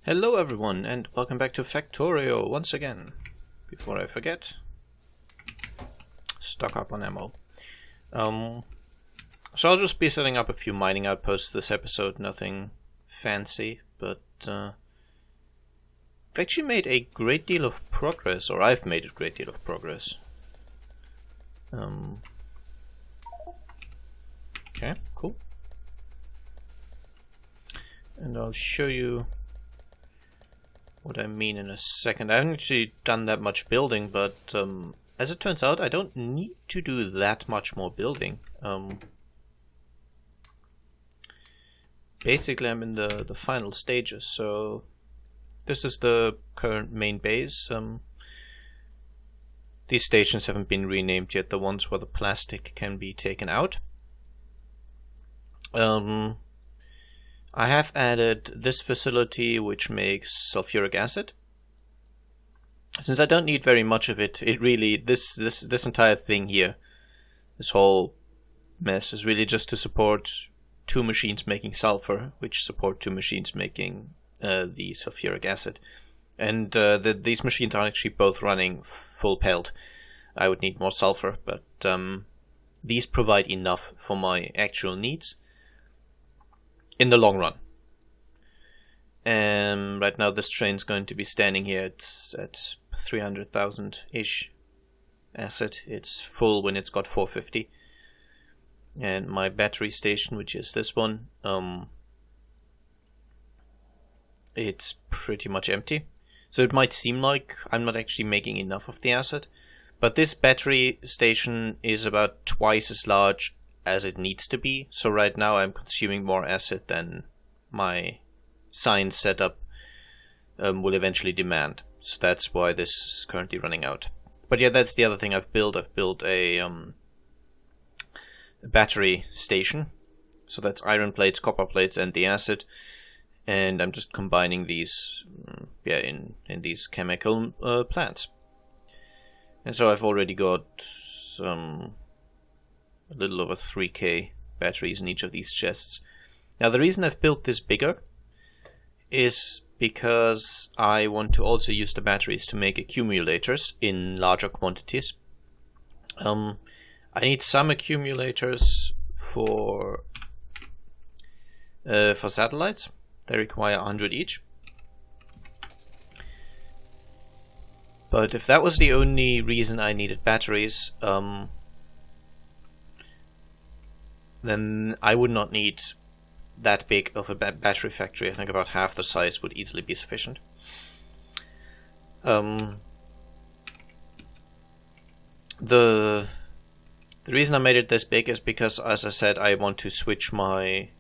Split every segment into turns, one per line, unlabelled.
Hello everyone and welcome back to Factorio once again. Before I forget, stock up on ammo. So I'll just be setting up a few mining outposts this episode, nothing fancy, but I've actually made a great deal of progress, or I've made a great deal of progress. Okay, cool. And I'll show you what I mean in a second. I haven't actually done that much building, but as it turns out, I don't need to do that much more building. Basically, I'm in the final stages, so this is the current main base. These stations haven't been renamed yet, the ones where the plastic can be taken out. I have added this facility which makes sulfuric acid. Since I don't need very much of it, it really, this entire thing here, this whole mess is really just to support two machines making sulfur, which support two machines making the sulfuric acid. And these machines aren't actually both running full pelt. I would need more sulfur, but these provide enough for my actual needs in the long run. And right now this train's going to be standing here at 300,000-ish acid. It's full when it's got 450. And my battery station, which is this one, it's pretty much empty. So it might seem like I'm not actually making enough of the acid, but this battery station is about twice as large as it needs to be. So right now I'm consuming more acid than my science setup will eventually demand. So that's why this is currently running out. But yeah, that's the other thing I've built. I've built a battery station. So that's iron plates, copper plates, and the acid. And I'm just combining these in these chemical plants. And so I've already got a little over 3k batteries in each of these chests. Now the reason I've built this bigger is because I want to also use the batteries to make accumulators in larger quantities. I need some accumulators for satellites. They require 100 each. But if that was the only reason I needed batteries, then I would not need that big of a battery factory. I think about half the size would easily be sufficient. The reason I made it this big is because, as I said, I want to switch my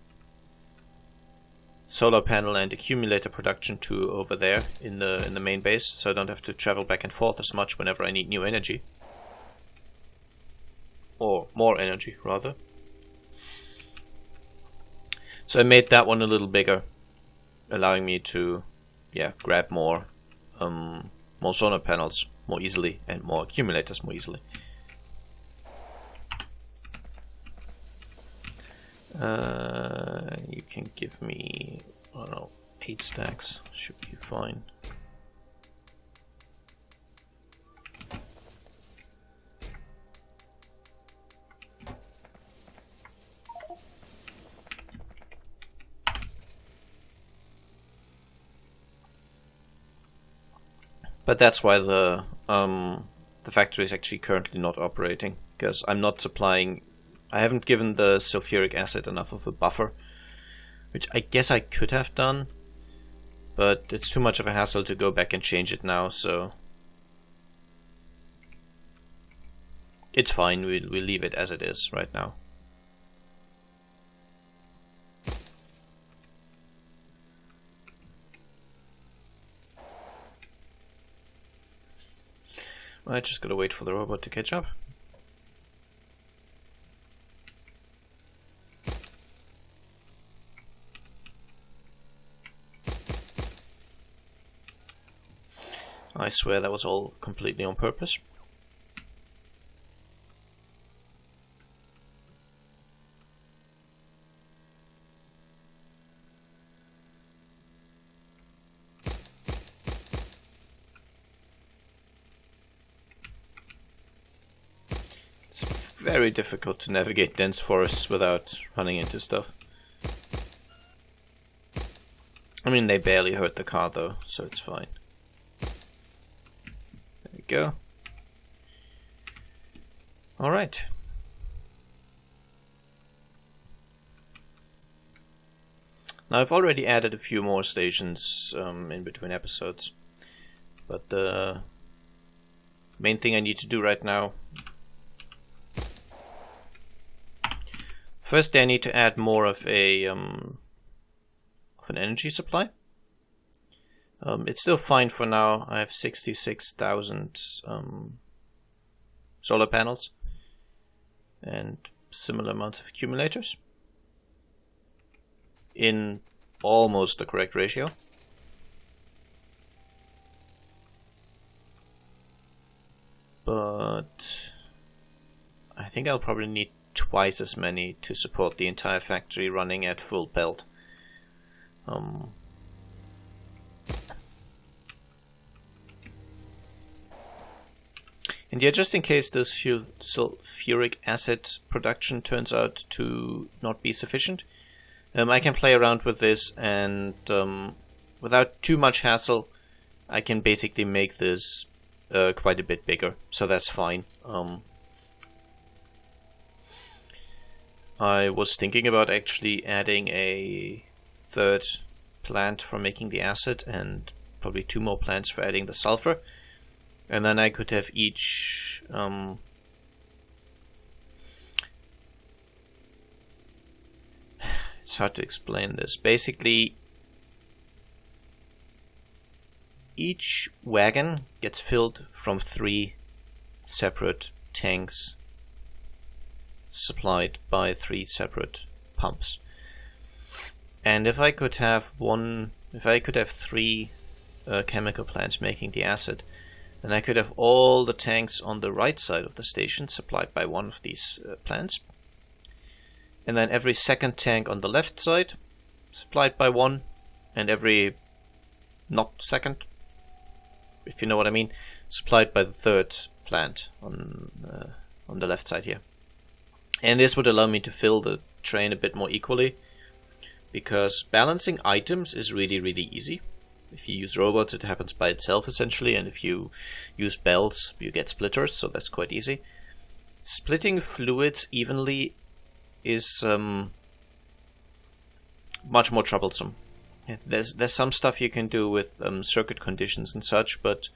solar panel and accumulator production to over there in the main base, so I don't have to travel back and forth as much whenever I need new energy. Or more energy, rather. So I made that one a little bigger, allowing me to, grab more solar panels more easily and more accumulators more easily. You can give me, I don't know, 8 stacks, should be fine. But that's why the factory is actually currently not operating, because I'm not supplying. I haven't given the sulfuric acid enough of a buffer, which I guess I could have done, but it's too much of a hassle to go back and change it now, so it's fine. We'll leave it as it is right now. I just gotta wait for the robot to catch up. I swear that was all completely on purpose. very difficult to navigate dense forests without running into stuff. I mean, they barely hurt the car though, so it's fine. There we go. Alright. Now I've already added a few more stations in between episodes, but the main thing I need to do right now, firstly I need to add more of an energy supply. It's still fine for now. I have 66,000 solar panels and similar amounts of accumulators in almost the correct ratio. But I think I'll probably need twice as many to support the entire factory running at full pelt. And yeah, just in case this sulfuric acid production turns out to not be sufficient, I can play around with this, and without too much hassle, I can basically make this quite a bit bigger, so that's fine. I was thinking about actually adding a third plant for making the acid, and probably 2 more plants for adding the sulfur, and then I could have each it's hard to explain this. Basically, each wagon gets filled from 3 separate tanks supplied by 3 separate pumps. And if I could have 3 chemical plants making the acid, then I could have all the tanks on the right side of the station supplied by one of these plants. And then every second tank on the left side supplied by one, and every not second, if you know what I mean, supplied by the third plant on the left side here. And this would allow me to fill the train a bit more equally, because balancing items is really easy. If you use robots, it happens by itself essentially, and if you use belts, you get splitters, so that's quite easy. Splitting fluids evenly is much more troublesome. There's some stuff you can do with circuit conditions and such, but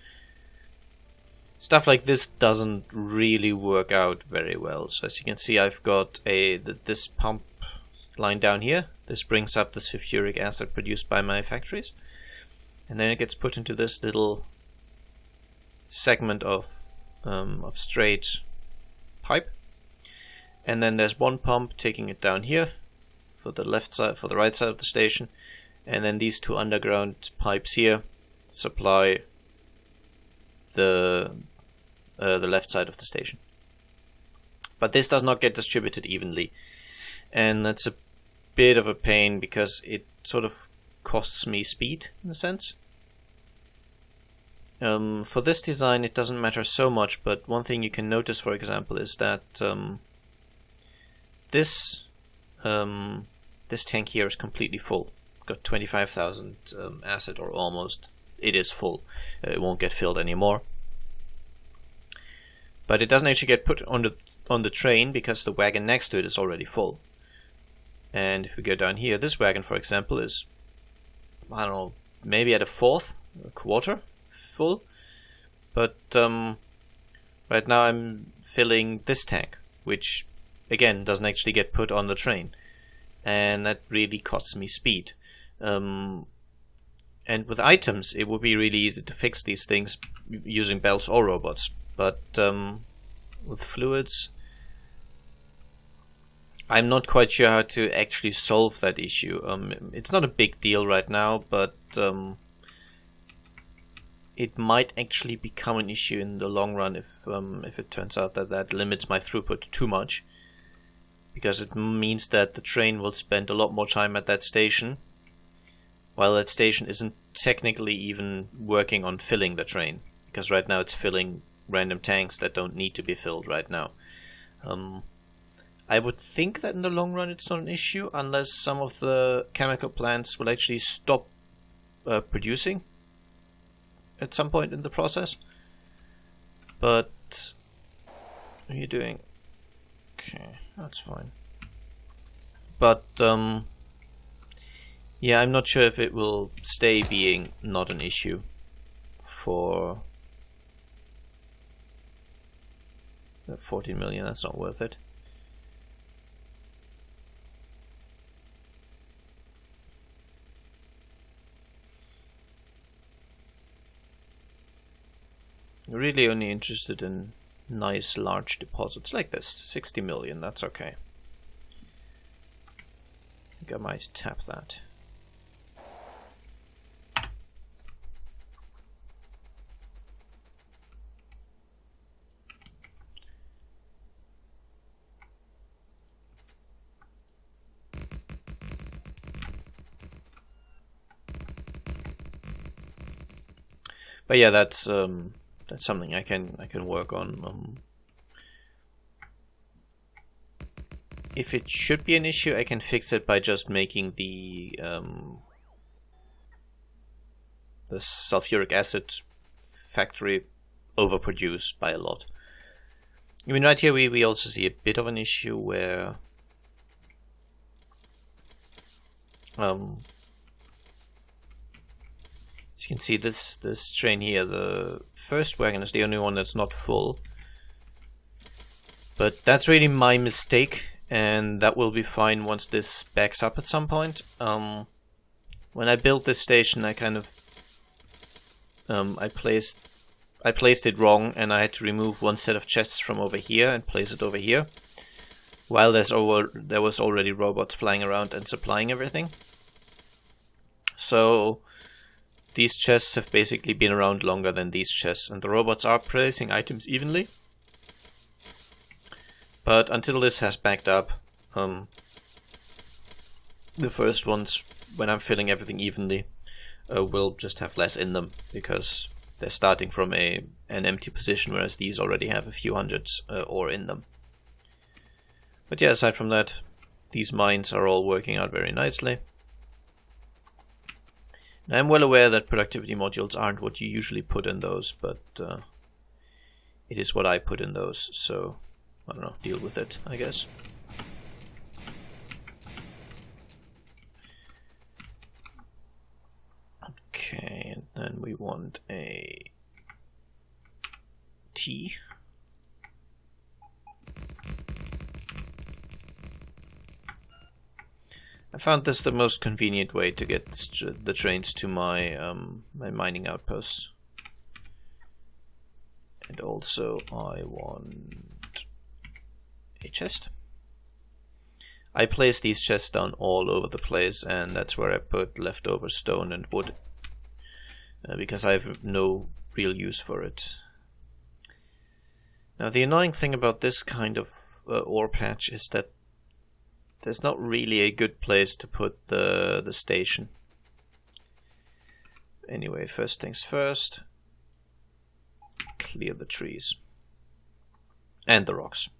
stuff like this doesn't really work out very well. So as you can see, I've got this pump line down here. This brings up the sulfuric acid produced by my factories, and then it gets put into this little segment of straight pipe. And then there's one pump taking it down here for the left side, for the right side of the station, and then these 2 underground pipes here supply the left side of the station. But this does not get distributed evenly, and that's a bit of a pain because it sort of costs me speed in a sense. For this design it doesn't matter so much, but one thing you can notice, for example, is that this tank here is completely full. It's got 25,000 acid, or almost. It is full. It won't get filled anymore. But it doesn't actually get put on the train because the wagon next to it is already full. And if we go down here, this wagon, for example, is, I don't know, maybe at a quarter full. But right now I'm filling this tank, which again doesn't actually get put on the train, and that really costs me speed. And with items it would be really easy to fix these things using belts or robots, but with fluids I'm not quite sure how to actually solve that issue. It's not a big deal right now, but it might actually become an issue in the long run if it turns out that limits my throughput too much, because it means that the train will spend a lot more time at that station, while that station isn't technically even working on filling the train, because right now it's filling random tanks that don't need to be filled right now. I would think that in the long run it's not an issue unless some of the chemical plants will actually stop producing at some point in the process. But what are you doing? Okay, that's fine. But yeah, I'm not sure if it will stay being not an issue for 14 million. That's not worth it. Really only interested in nice large deposits like this. 60 million, that's okay. I think I might tap that. But yeah, that's something I can work on. If it should be an issue, I can fix it by just making the sulfuric acid factory overproduce by a lot. I mean, right here we also see a bit of an issue where as you can see, this train here, the first wagon is the only one that's not full. But that's really my mistake, and that will be fine once this backs up at some point. When I built this station, I kind of I placed it wrong, and I had to remove one set of chests from over here and place it over here, while there was already robots flying around and supplying everything. So these chests have basically been around longer than these chests, and the robots are placing items evenly. But until this has backed up, the first ones, when I'm filling everything evenly, will just have less in them, because they're starting from an empty position, whereas these already have a few hundreds ore in them. But yeah, aside from that, these mines are all working out very nicely. I'm well aware that productivity modules aren't what you usually put in those, but it is what I put in those, so I don't know, deal with it, I guess. Okay, and then we want a T. I found this the most convenient way to get the trains to my my mining outposts. And also I want a chest. I place these chests down all over the place, and that's where I put leftover stone and wood, because I have no real use for it. Now the annoying thing about this kind of ore patch is that there's not really a good place to put the station. Anyway, first things first. Clear the trees. And the rocks.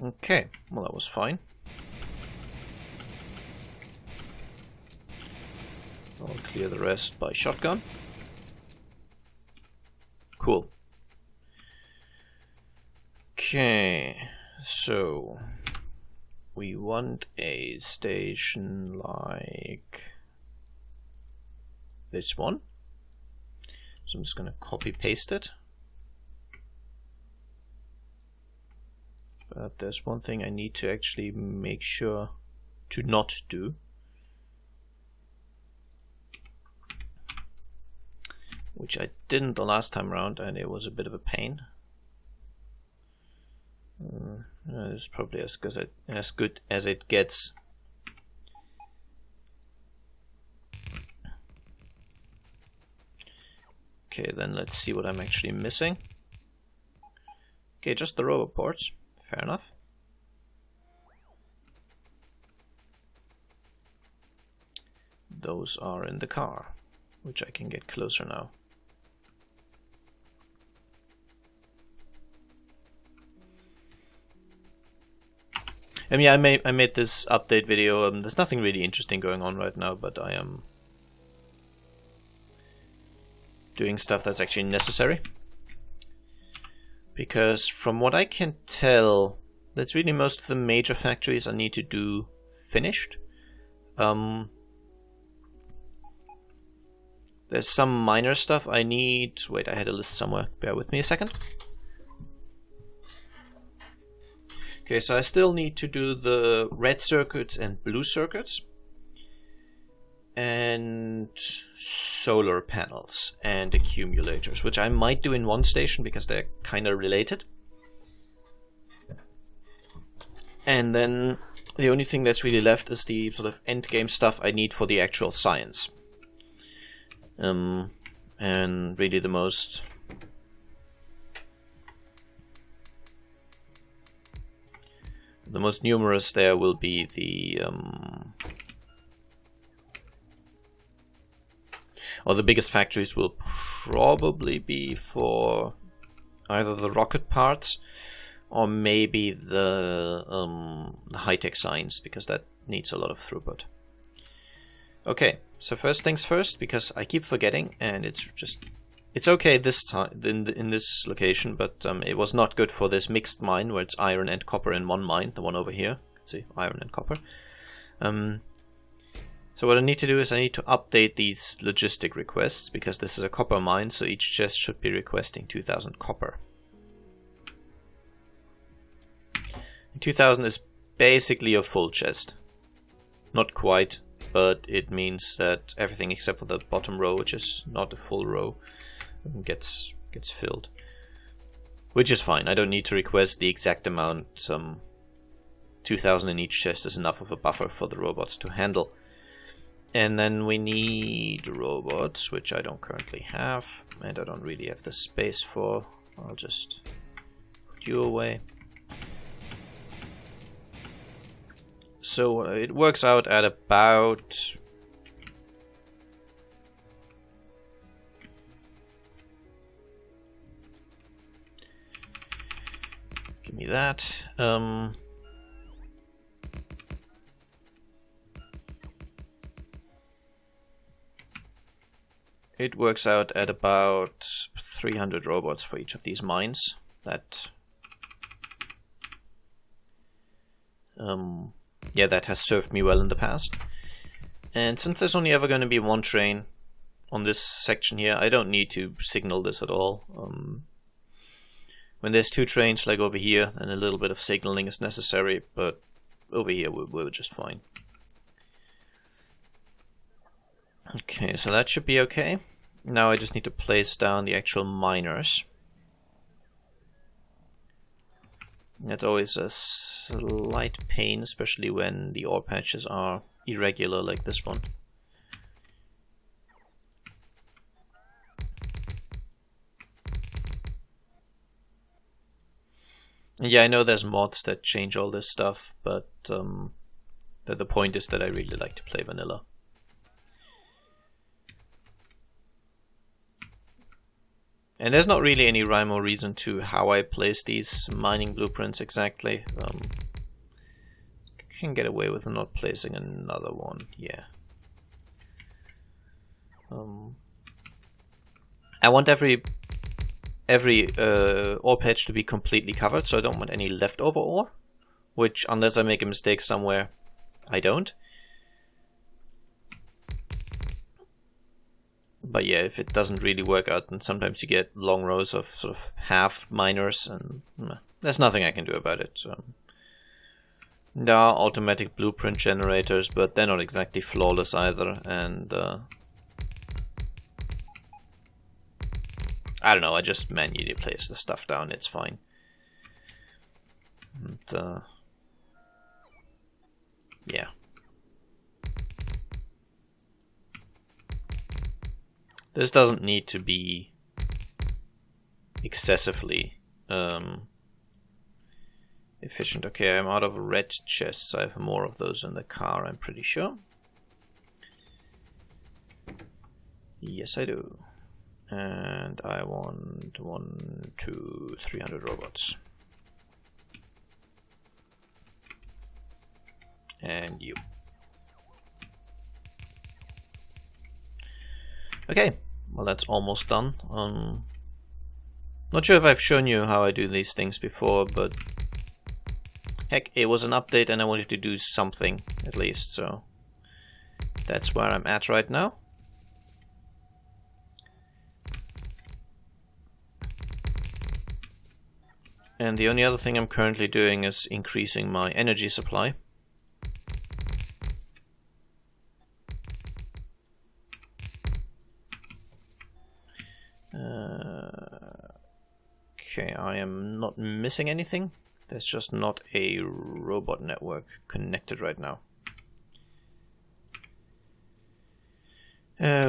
Okay, well that was fine. I'll clear the rest by shotgun. Cool. Okay, so we want a station like this one. So I'm just going to copy paste it. But there's one thing I need to actually make sure to not do. Which I didn't the last time around, and it was a bit of a pain. It's probably as good as it gets. Okay, then let's see what I'm actually missing. Okay, just the robot ports. Fair enough. Those are in the car, which I can get closer now. Yeah, I made this update video. There's nothing really interesting going on right now, but I am doing stuff that's actually necessary. Because from what I can tell, that's really most of the major factories I need to do finished. There's some minor stuff I need. Wait, I had a list somewhere. Bear with me a second. Okay, so I still need to do the red circuits and blue circuits. And solar panels and accumulators, which I might do in one station because they're kind of related. And then the only thing that's really left is the sort of end game stuff I need for the actual science. And really the most numerous there will be the or the biggest factories will probably be for either the rocket parts or maybe the high-tech science, because that needs a lot of throughput. Okay, so first things first, because I keep forgetting, and it's okay this time in this location, but it was not good for this mixed mine where it's iron and copper in one mine, the one over here. You can see iron and copper. So what I need to do is I need to update these logistic requests, because this is a copper mine, so each chest should be requesting 2000 copper. 2000 is basically a full chest. Not quite, but it means that everything except for the bottom row, which is not a full row, gets filled. Which is fine, I don't need to request the exact amount. 2000 in each chest is enough of a buffer for the robots to handle. And then we need robots, which I don't currently have, and I don't really have the space for. I'll just put you away. So it works out at about... Give me that. It works out at about 300 robots for each of these mines. That, yeah, that has served me well in the past. And since there's only ever going to be one train on this section here, I don't need to signal this at all. When there's two trains, like over here, then a little bit of signaling is necessary, but over here we're just fine. Okay, so that should be okay. Now I just need to place down the actual miners. That's always a slight pain, especially when the ore patches are irregular like this one. And yeah, I know there's mods that change all this stuff, but the point is that I really like to play vanilla. And there's not really any rhyme or reason to how I place these mining blueprints exactly. Can get away with not placing another one, yeah. I want every ore patch to be completely covered, so I don't want any leftover ore. Which, unless I make a mistake somewhere, I don't. But yeah, if it doesn't really work out, then sometimes you get long rows of sort of half miners, and there's nothing I can do about it. There are automatic blueprint generators, but they're not exactly flawless either, and I don't know, I just manually place the stuff down, it's fine. And, yeah. This doesn't need to be excessively efficient. Okay, I'm out of red chests. I have more of those in the car, I'm pretty sure. Yes, I do. And I want 1, 2, 300 robots. And you. Okay, well that's almost done. Not sure if I've shown you how I do these things before, but heck, it was an update and I wanted to do something at least, so that's where I'm at right now. And the only other thing I'm currently doing is increasing my energy supply. Okay, I am not missing anything. There's just not a robot network connected right now.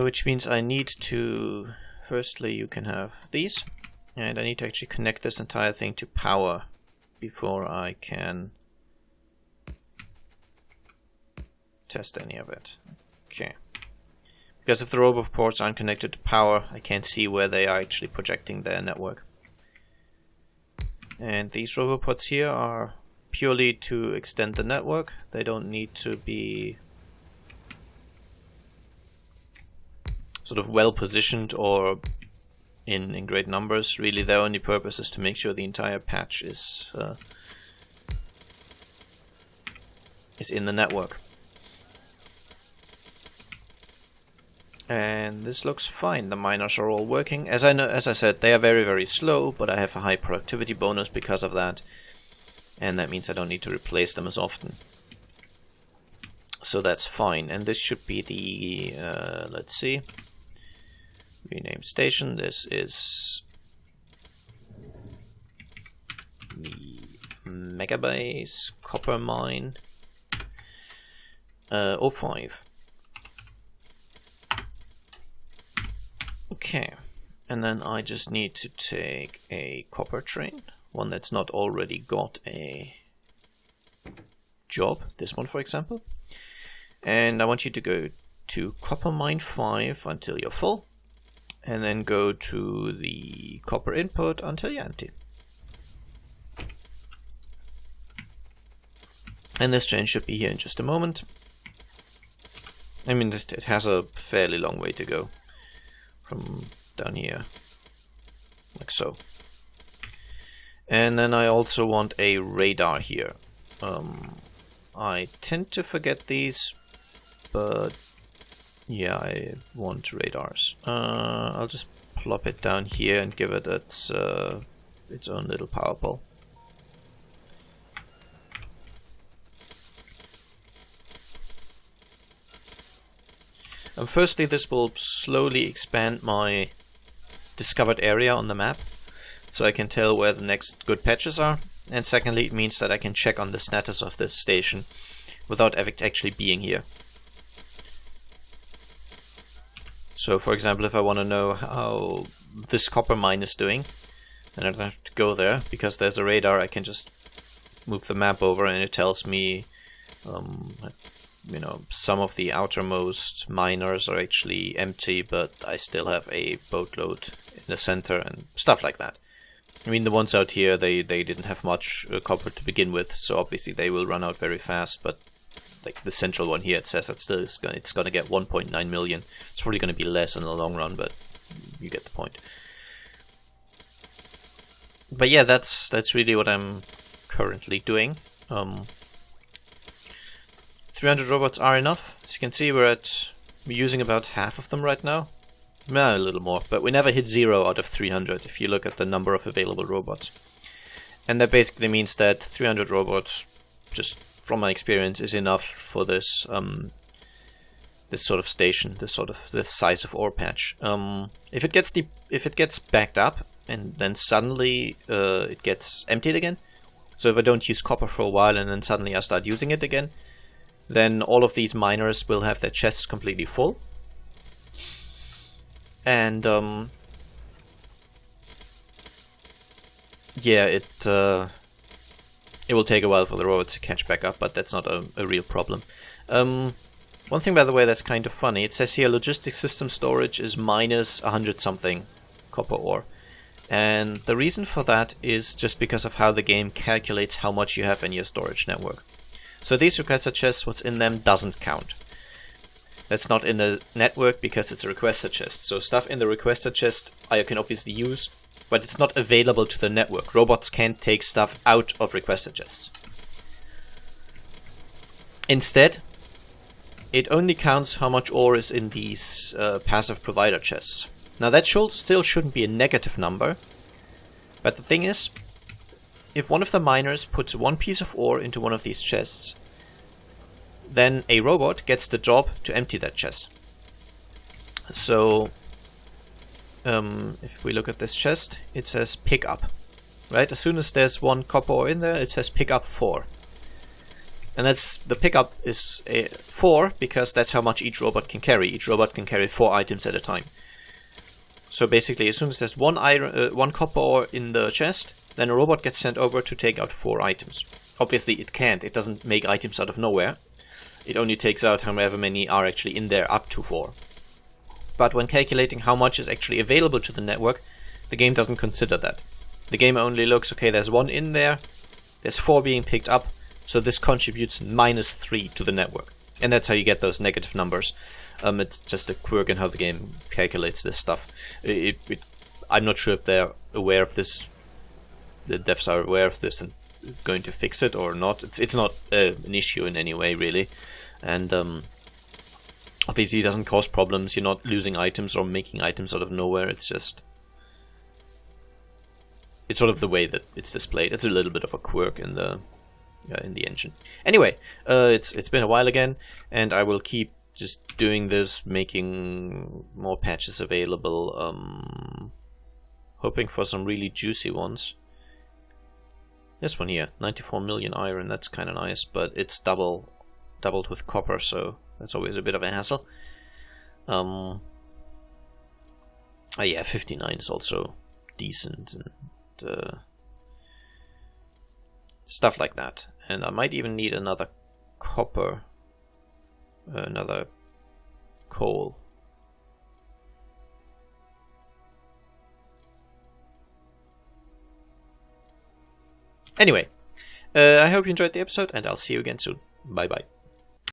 Which means I need to... Firstly, you can have these. And I need to actually connect this entire thing to power before I can test any of it. Okay. Because if the robot ports aren't connected to power, I can't see where they are actually projecting their network. And these robopods here are purely to extend the network. They don't need to be sort of well positioned or in great numbers. Really, their only purpose is to make sure the entire patch is in the network. And this looks fine. The miners are all working. As I said, they are very, very slow, but I have a high productivity bonus because of that. And that means I don't need to replace them as often. So that's fine. And this should be the, let's see, rename station. This is the Megabase copper mine 05. Okay, and then I just need to take a copper train, one that's not already got a job, this one for example, and I want you to go to copper mine 5 until you're full, and then go to the copper input until you're empty. And this train should be here in just a moment. I mean, it has a fairly long way to go from down here, like so. And then I also want a radar here. I tend to forget these, but yeah, I want radars. I'll just plop it down here and give it its own little power pole. And firstly, this will slowly expand my discovered area on the map, so I can tell where the next good patches are. And secondly, it means that I can check on the status of this station without actually being here. So for example, if I want to know how this copper mine is doing, then I don't have to go there, because there's a radar. I can just move the map over and it tells me you know, some of the outermost miners are actually empty, but I still have a boatload in the center and stuff like that. I mean, the ones out here, they didn't have much copper to begin with, so obviously they will run out very fast, but like the central one here, it says it's gonna get 1.9 million. It's probably gonna be less in the long run, but you get the point. But yeah, that's really what I'm currently doing. 300 robots are enough. As you can see, we're using about half of them right now. No, a little more, but we never hit 0 out of 300 if you look at the number of available robots. And that basically means that 300 robots, just from my experience, is enough for this this sort of station, this size of ore patch. If it gets backed up and then suddenly it gets emptied again, so if I don't use copper for a while and then suddenly I start using it again, then all of these miners will have their chests completely full. And yeah, it will take a while for the robot to catch back up, but that's not a real problem. One thing, by the way, that's kind of funny. It says here logistics system storage is minus 100 something copper ore. And the reason for that is just because of how the game calculates how much you have in your storage network. So these requester chests, what's in them doesn't count. That's not in the network because it's a requester chest. So stuff in the requester chest I can obviously use, but it's not available to the network. Robots can't take stuff out of requester chests. Instead, it only counts how much ore is in these passive provider chests. Now that still shouldn't be a negative number, but the thing is, if one of the miners puts one piece of ore into one of these chests, then a robot gets the job to empty that chest. So, if we look at this chest, it says pick up, right? As soon as there's one copper ore in there, it says pick up 4. And that's the pickup is 4 because that's how much each robot can carry. Each robot can carry 4 items at a time. So basically, as soon as there's one copper ore in the chest, then a robot gets sent over to take out 4 items. Obviously, it can't. It doesn't make items out of nowhere. It only takes out however many are actually in there, up to 4. But when calculating how much is actually available to the network, the game doesn't consider that. The game only looks, okay, there's 1 in there, there's 4 being picked up, so this contributes -3 to the network. And that's how you get those negative numbers. It's just a quirk in how the game calculates this stuff. I'm not sure if they're aware of this, the devs are aware of this and going to fix it or not. It's not an issue in any way, really. And obviously it doesn't cause problems. You're not losing items or making items out of nowhere. It's just... it's sort of the way that it's displayed. It's a little bit of a quirk in the engine. Anyway, it's been a while again, and I will keep just doing this, making more patches available, hoping for some really juicy ones. This one here, 94 million iron, that's kind of nice, but it's doubled with copper, so that's always a bit of a hassle. Oh yeah, 59 is also decent, and stuff like that. And I might even need another copper, another coal. Anyway, I hope you enjoyed the episode, and I'll see you again soon. Bye bye.